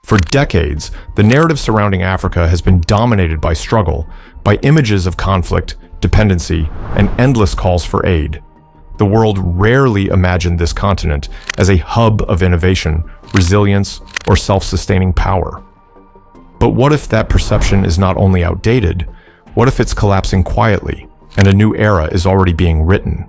For decades, the narrative surrounding Africa has been dominated by struggle, by images of conflict, dependency, and endless calls for aid. The world rarely imagined this continent as a hub of innovation, resilience, or self-sustaining power. But what if that perception is not only outdated, what if it's collapsing quietly, and a new era is already being written?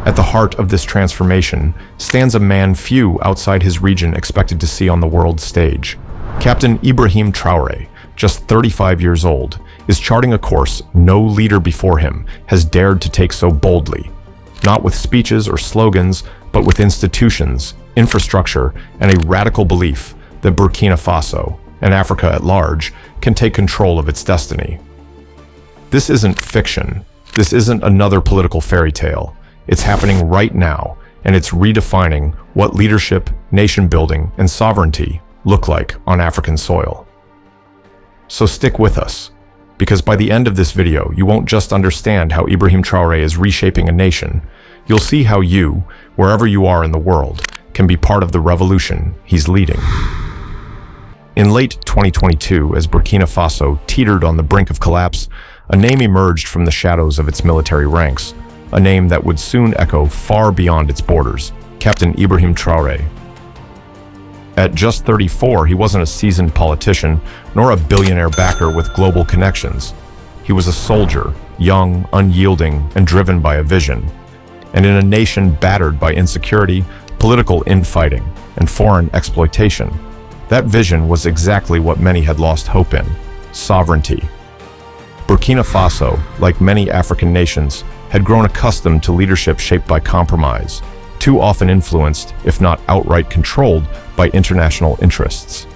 At the heart of this transformation stands a man few outside his region expected to see on the world stage. Captain Ibrahim Traoré, just 35 years old, is charting a course no leader before him has dared to take so boldly. Not with speeches or slogans, but with institutions, infrastructure, and a radical belief that Burkina Faso, and Africa at large, can take control of its destiny. This isn't fiction. This isn't another political fairy tale. It's happening right now, and it's redefining what leadership, nation-building, and sovereignty look like on African soil. So stick with us, because by the end of this video, you won't just understand how Ibrahim Traoré is reshaping a nation. You'll see how you, wherever you are in the world, can be part of the revolution he's leading. In late 2022, as Burkina Faso teetered on the brink of collapse, a name emerged from the shadows of its military ranks, a name that would soon echo far beyond its borders: Captain Ibrahim Traoré. At just 34, he wasn't a seasoned politician, nor a billionaire backer with global connections. He was a soldier, young, unyielding, and driven by a vision. And in a nation battered by insecurity, political infighting, and foreign exploitation, that vision was exactly what many had lost hope in: sovereignty. Burkina Faso, like many African nations, had grown accustomed to leadership shaped by compromise, too often influenced, if not outright controlled, by international interests.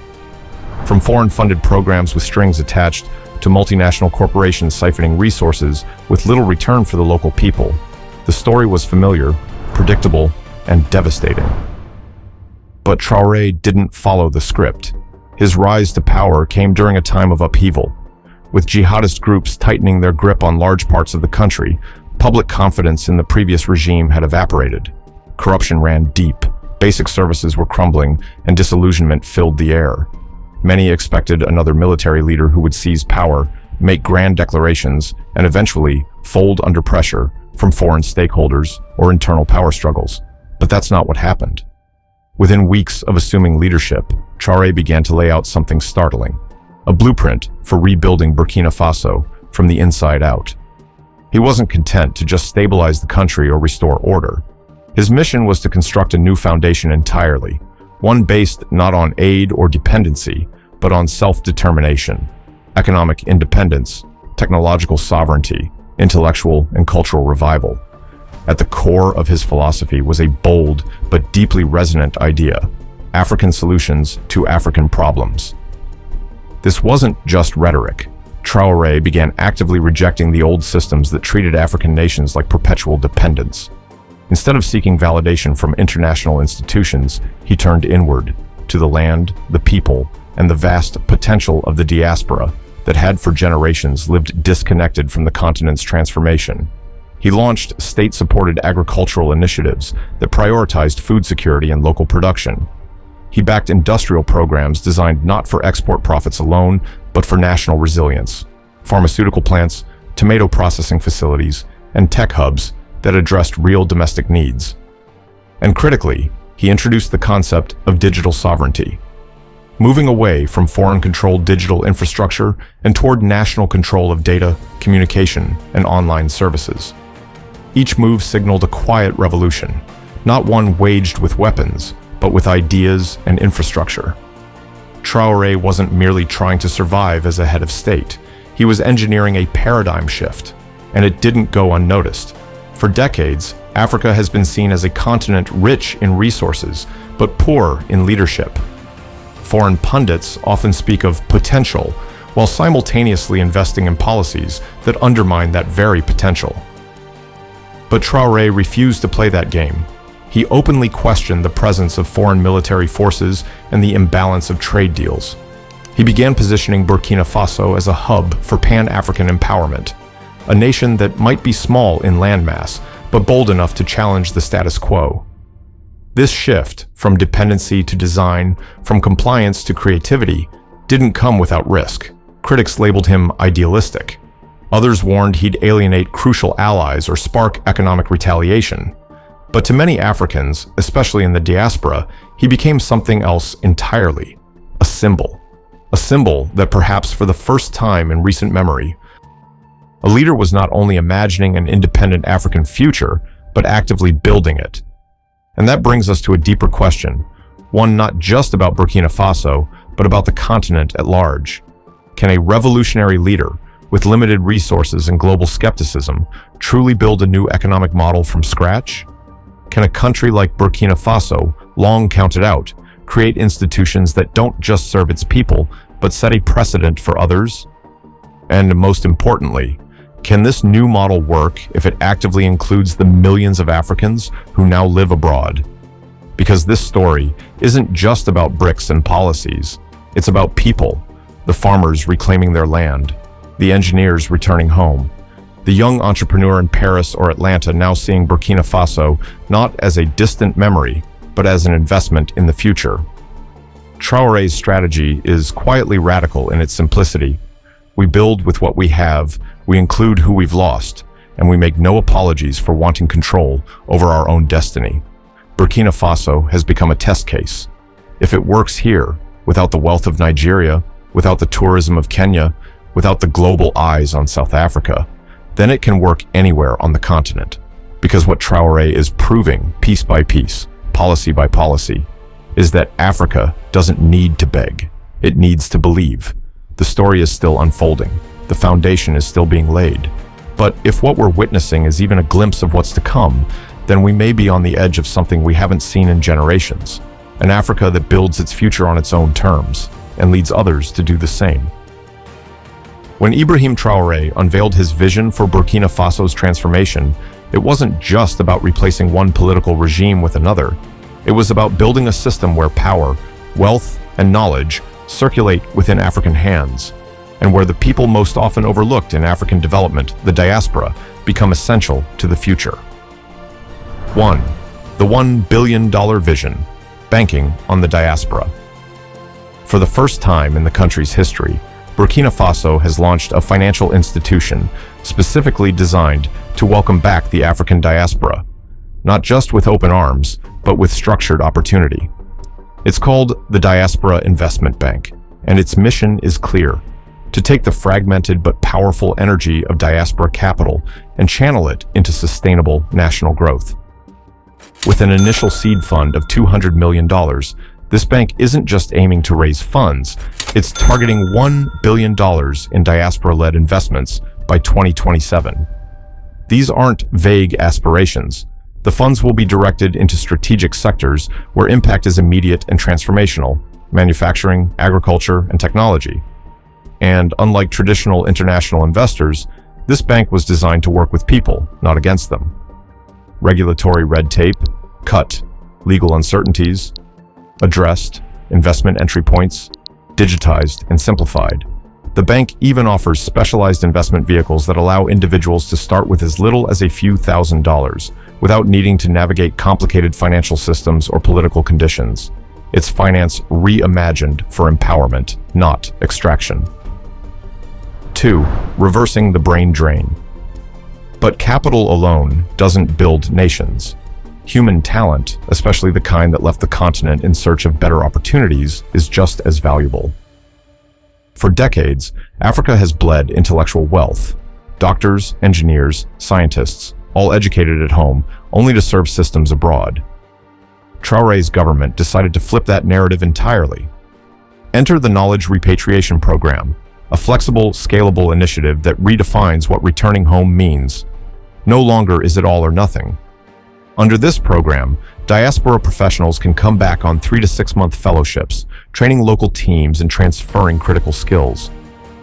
From foreign-funded programs with strings attached to multinational corporations siphoning resources with little return for the local people, the story was familiar, predictable, and devastating. But Traoré didn't follow the script. His rise to power came during a time of upheaval. With jihadist groups tightening their grip on large parts of the country, public confidence in the previous regime had evaporated. Corruption ran deep, basic services were crumbling, and disillusionment filled the air. Many expected another military leader who would seize power, make grand declarations, and eventually fold under pressure from foreign stakeholders or internal power struggles. But that's not what happened. Within weeks of assuming leadership, Traoré began to lay out something startling: a blueprint for rebuilding Burkina Faso from the inside out. He wasn't content to just stabilize the country or restore order. His mission was to construct a new foundation entirely, one based not on aid or dependency, but on self-determination, economic independence, technological sovereignty, intellectual and cultural revival. At the core of his philosophy was a bold but deeply resonant idea: African solutions to African problems. This wasn't just rhetoric. Traoré began actively rejecting the old systems that treated African nations like perpetual dependents. Instead of seeking validation from international institutions, he turned inward, to the land, the people, and the vast potential of the diaspora that had for generations lived disconnected from the continent's transformation. He launched state-supported agricultural initiatives that prioritized food security and local production. He backed industrial programs designed not for export profits alone, but for national resilience: pharmaceutical plants, tomato processing facilities, and tech hubs that addressed real domestic needs. And critically, he introduced the concept of digital sovereignty, moving away from foreign-controlled digital infrastructure and toward national control of data, communication, and online services. Each move signaled a quiet revolution, not one waged with weapons, but with ideas and infrastructure. Traoré wasn't merely trying to survive as a head of state. He was engineering a paradigm shift, and it didn't go unnoticed. For decades, Africa has been seen as a continent rich in resources, but poor in leadership. Foreign pundits often speak of potential, while simultaneously investing in policies that undermine that very potential. But Traoré refused to play that game. He openly questioned the presence of foreign military forces and the imbalance of trade deals. He began positioning Burkina Faso as a hub for Pan-African empowerment, a nation that might be small in landmass, but bold enough to challenge the status quo. This shift from dependency to design, from compliance to creativity, didn't come without risk. Critics labeled him idealistic. Others warned he'd alienate crucial allies or spark economic retaliation. But to many Africans, especially in the diaspora, he became something else entirely. A symbol. A symbol that perhaps for the first time in recent memory, a leader was not only imagining an independent African future, but actively building it. And that brings us to a deeper question, one not just about Burkina Faso, but about the continent at large. Can a revolutionary leader, with limited resources and global skepticism, truly build a new economic model from scratch? Can a country like Burkina Faso, long counted out, create institutions that don't just serve its people, but set a precedent for others? And most importantly, can this new model work if it actively includes the millions of Africans who now live abroad? Because this story isn't just about bricks and policies. It's about people, the farmers reclaiming their land, the engineers returning home, the young entrepreneur in Paris or Atlanta now seeing Burkina Faso not as a distant memory, but as an investment in the future. Traoré's strategy is quietly radical in its simplicity. We build with what we have, we include who we've lost, and we make no apologies for wanting control over our own destiny. Burkina Faso has become a test case. If it works here, without the wealth of Nigeria, without the tourism of Kenya, without the global eyes on South Africa, then it can work anywhere on the continent. Because what Traoré is proving, piece by piece, policy by policy, is that Africa doesn't need to beg. It needs to believe. The story is still unfolding. The foundation is still being laid. But if what we're witnessing is even a glimpse of what's to come, then we may be on the edge of something we haven't seen in generations. An Africa that builds its future on its own terms and leads others to do the same. When Ibrahim Traoré unveiled his vision for Burkina Faso's transformation, it wasn't just about replacing one political regime with another. It was about building a system where power, wealth, and knowledge circulate within African hands, and where the people most often overlooked in African development, the diaspora, become essential to the future. 1. The $1 billion vision, banking on the diaspora. For the first time in the country's history, Burkina Faso has launched a financial institution specifically designed to welcome back the African diaspora, not just with open arms, but with structured opportunity. It's called the Diaspora Investment Bank, and its mission is clear: to take the fragmented but powerful energy of diaspora capital and channel it into sustainable national growth. With an initial seed fund of $200 million, this bank isn't just aiming to raise funds, it's targeting $1 billion in diaspora-led investments by 2027. These aren't vague aspirations. The funds will be directed into strategic sectors where impact is immediate and transformational: manufacturing, agriculture, and technology. And unlike traditional international investors, this bank was designed to work with people, not against them. Regulatory red tape, cut; legal uncertainties, addressed; investment entry points, digitized and simplified. The bank even offers specialized investment vehicles that allow individuals to start with as little as a few $1,000s, without needing to navigate complicated financial systems or political conditions. It's finance reimagined for empowerment, not extraction. 2. Reversing the brain drain. But capital alone doesn't build nations. Human talent, especially the kind that left the continent in search of better opportunities, is just as valuable. For decades, Africa has bled intellectual wealth. Doctors, engineers, scientists, all educated at home, only to serve systems abroad. Traoré's government decided to flip that narrative entirely. Enter the Knowledge Repatriation Program, a flexible, scalable initiative that redefines what returning home means. No longer is it all or nothing. Under this program, diaspora professionals can come back on 3 to 6 month fellowships, training local teams and transferring critical skills.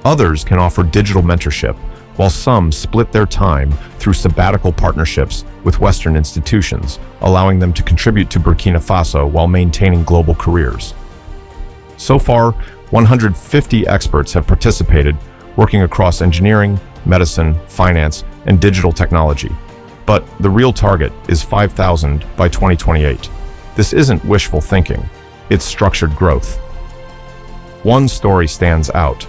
Others can offer digital mentorship, while some split their time through sabbatical partnerships with Western institutions, allowing them to contribute to Burkina Faso while maintaining global careers. So far, 150 experts have participated, working across engineering, medicine, finance, and digital technology. But the real target is 5,000 by 2028. This isn't wishful thinking, it's structured growth. One story stands out: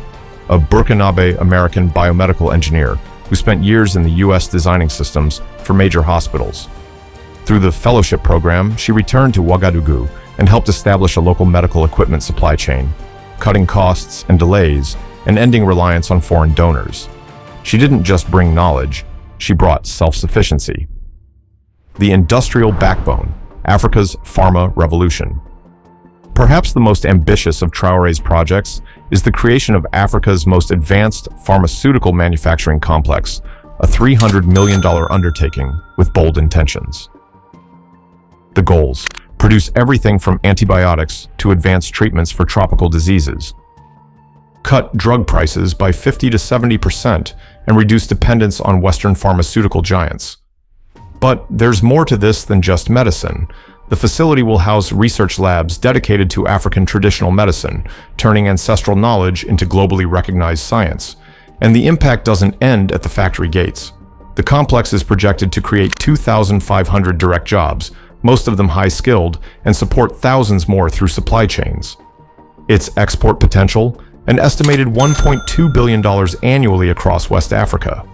a Burkina American biomedical engineer who spent years in the US designing systems for major hospitals. Through the fellowship program, she returned to Ouagadougou and helped establish a local medical equipment supply chain, cutting costs and delays and ending reliance on foreign donors. She didn't just bring knowledge, she brought self-sufficiency. The industrial backbone, Africa's pharma revolution. Perhaps the most ambitious of Traoré's projects is the creation of Africa's most advanced pharmaceutical manufacturing complex, a $300 million undertaking with bold intentions. The goals: produce everything from antibiotics to advanced treatments for tropical diseases, cut drug prices by 50 to 70%, and reduce dependence on Western pharmaceutical giants. But there's more to this than just medicine. The facility will house research labs dedicated to African traditional medicine, turning ancestral knowledge into globally recognized science. And the impact doesn't end at the factory gates. The complex is projected to create 2,500 direct jobs, most of them high-skilled, and support thousands more through supply chains. Its export potential: an estimated $1.2 billion annually across West Africa.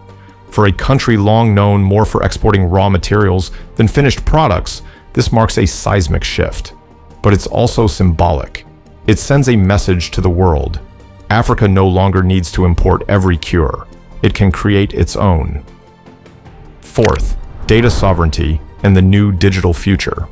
For a country long known more for exporting raw materials than finished products, this marks a seismic shift. But it's also symbolic. It sends a message to the world. Africa no longer needs to import every cure. It can create its own. Fourth, data sovereignty and the new digital future.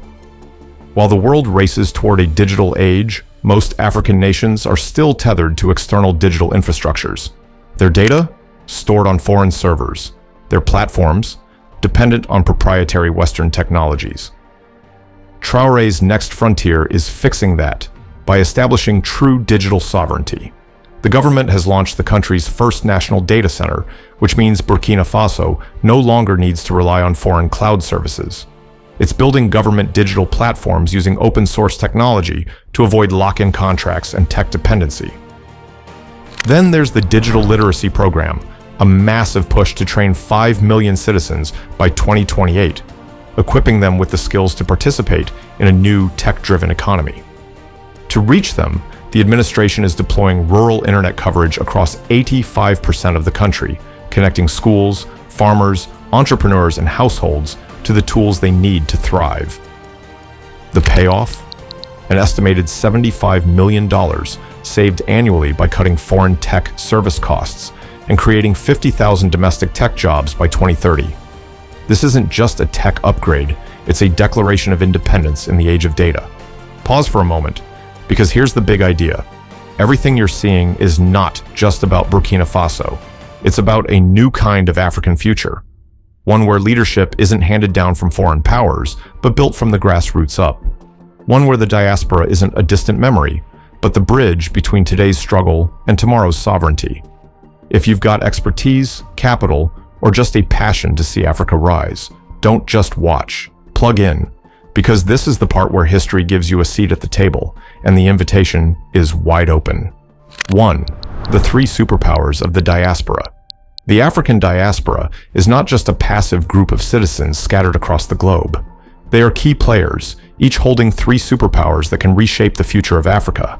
While the world races toward a digital age, most African nations are still tethered to external digital infrastructures. Their data? Stored on foreign servers. Their platforms? Dependent on proprietary Western technologies. Traoré's next frontier is fixing that by establishing true digital sovereignty. The government has launched the country's first national data center, which means Burkina Faso no longer needs to rely on foreign cloud services. It's building government digital platforms using open-source technology to avoid lock-in contracts and tech dependency. Then there's the digital literacy program, a massive push to train 5 million citizens by 2028, equipping them with the skills to participate in a new tech-driven economy. To reach them, the administration is deploying rural internet coverage across 85% of the country, connecting schools, farmers, entrepreneurs, and households to the tools they need to thrive. The payoff? An estimated $75 million saved annually by cutting foreign tech service costs and creating 50,000 domestic tech jobs by 2030. This isn't just a tech upgrade, it's a declaration of independence in the age of data. Pause for a moment, because here's the big idea. Everything you're seeing is not just about Burkina Faso. It's about a new kind of African future. One where leadership isn't handed down from foreign powers, but built from the grassroots up. One where the diaspora isn't a distant memory, but the bridge between today's struggle and tomorrow's sovereignty. If you've got expertise, capital, or just a passion to see Africa rise, don't just watch. Plug in, because this is the part where history gives you a seat at the table, and the invitation is wide open. 1. The three superpowers of the diaspora. The African diaspora is not just a passive group of citizens scattered across the globe. They are key players, each holding three superpowers that can reshape the future of Africa.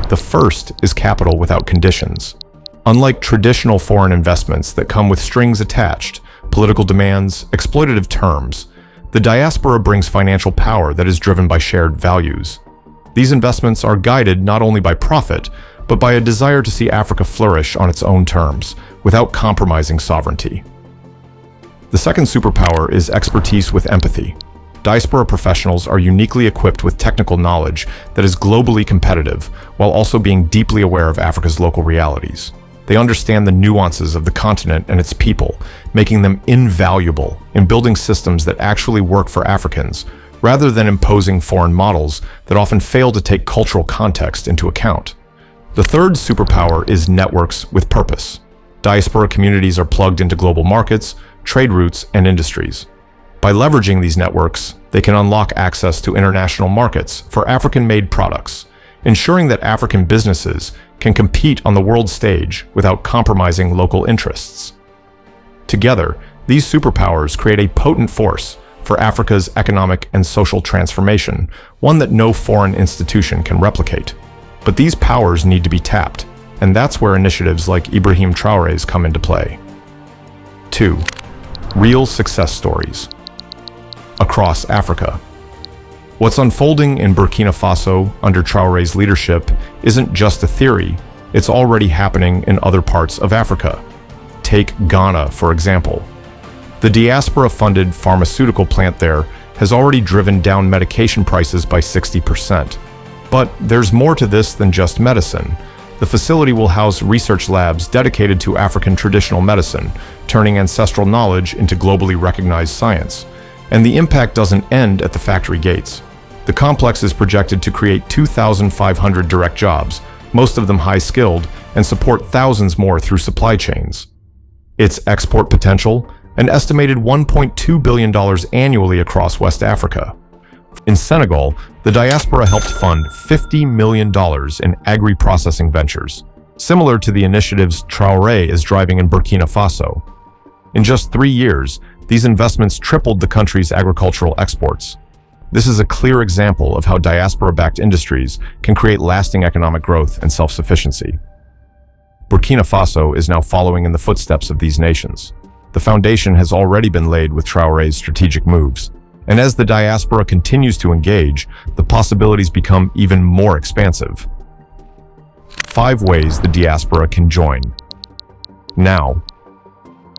The first is capital without conditions. Unlike traditional foreign investments that come with strings attached, political demands, exploitative terms, the diaspora brings financial power that is driven by shared values. These investments are guided not only by profit, but by a desire to see Africa flourish on its own terms, without compromising sovereignty. The second superpower is expertise with empathy. Diaspora professionals are uniquely equipped with technical knowledge that is globally competitive, while also being deeply aware of Africa's local realities. They understand the nuances of the continent and its people, making them invaluable in building systems that actually work for Africans, rather than imposing foreign models that often fail to take cultural context into account. The third superpower is networks with purpose. Diaspora communities are plugged into global markets, trade routes, and industries. By leveraging these networks, they can unlock access to international markets for African-made products, ensuring that African businesses can compete on the world stage without compromising local interests. Together, these superpowers create a potent force for Africa's economic and social transformation, one that no foreign institution can replicate. But these powers need to be tapped, and that's where initiatives like Ibrahim Traoré's come into play. 2. Real success stories. Across Africa. What's unfolding in Burkina Faso under Traoré's leadership isn't just a theory, it's already happening in other parts of Africa. Take Ghana, for example. The diaspora-funded pharmaceutical plant there has already driven down medication prices by 60%. But there's more to this than just medicine. The facility will house research labs dedicated to African traditional medicine, turning ancestral knowledge into globally recognized science. And the impact doesn't end at the factory gates. The complex is projected to create 2,500 direct jobs, most of them high-skilled, and support thousands more through supply chains. Its export potential, an estimated $1.2 billion annually across West Africa. In Senegal, the diaspora helped fund $50 million in agri-processing ventures, similar to the initiatives Traoré is driving in Burkina Faso. In just 3 years, these investments tripled the country's agricultural exports. This is a clear example of how diaspora-backed industries can create lasting economic growth and self-sufficiency. Burkina Faso is now following in the footsteps of these nations. The foundation has already been laid with Traoré's strategic moves. And as the diaspora continues to engage, the possibilities become even more expansive. 5 ways the diaspora can join. Now.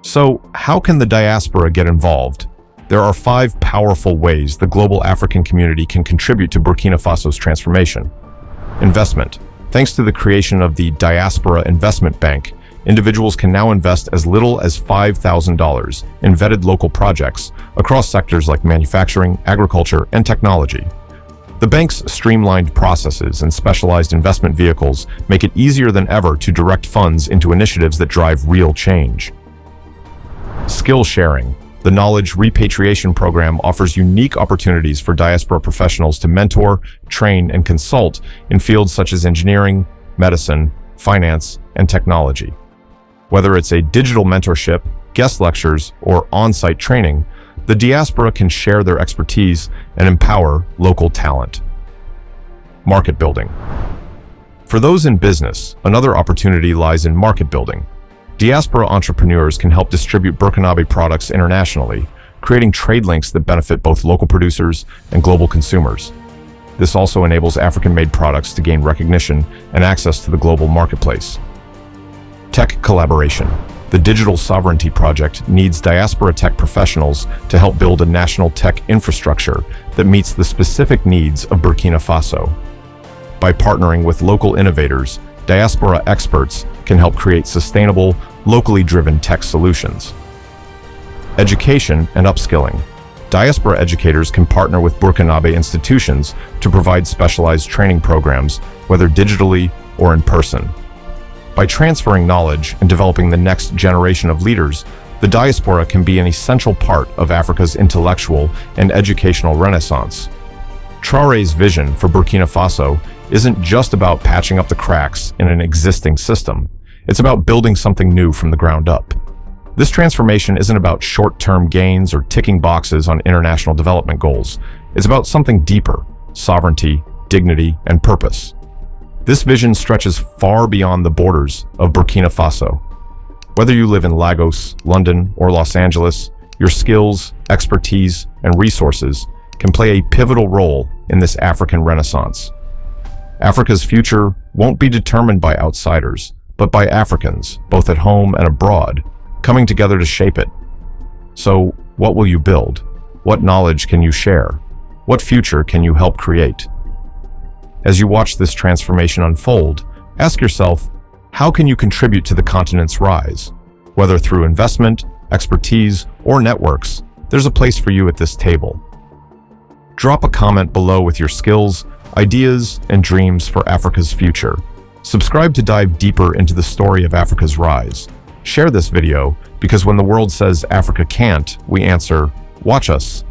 So, how can the diaspora get involved? There are 5 powerful ways the global African community can contribute to Burkina Faso's transformation. Investment. Thanks to the creation of the Diaspora Investment Bank, individuals can now invest as little as $5,000 in vetted local projects across sectors like manufacturing, agriculture, and technology. The bank's streamlined processes and specialized investment vehicles make it easier than ever to direct funds into initiatives that drive real change. Skill sharing. The Knowledge Repatriation Program offers unique opportunities for diaspora professionals to mentor, train, and consult in fields such as engineering, medicine, finance, and technology. Whether it's a digital mentorship, guest lectures, or on-site training, the diaspora can share their expertise and empower local talent. Market building. For those in business, another opportunity lies in market building. Diaspora entrepreneurs can help distribute Burkinabe products internationally, creating trade links that benefit both local producers and global consumers. This also enables African-made products to gain recognition and access to the global marketplace. Tech collaboration. The Digital Sovereignty Project needs diaspora tech professionals to help build a national tech infrastructure that meets the specific needs of Burkina Faso. By partnering with local innovators, diaspora experts can help create sustainable, locally driven tech solutions. Education and upskilling. Diaspora educators can partner with Burkinabe institutions to provide specialized training programs, whether digitally or in person. By transferring knowledge and developing the next generation of leaders, the diaspora can be an essential part of Africa's intellectual and educational renaissance. Traoré's vision for Burkina Faso isn't just about patching up the cracks in an existing system. It's about building something new from the ground up. This transformation isn't about short-term gains or ticking boxes on international development goals. It's about something deeper: sovereignty, dignity, and purpose. This vision stretches far beyond the borders of Burkina Faso. Whether you live in Lagos, London, or Los Angeles, your skills, expertise, and resources can play a pivotal role in this African renaissance. Africa's future won't be determined by outsiders, but by Africans, both at home and abroad, coming together to shape it. So, what will you build? What knowledge can you share? What future can you help create? As you watch this transformation unfold, ask yourself, how can you contribute to the continent's rise? Whether through investment, expertise, or networks, there's a place for you at this table. Drop a comment below with your skills, ideas, and dreams for Africa's future. Subscribe to dive deeper into the story of Africa's rise. Share this video, because when the world says Africa can't, we answer, watch us.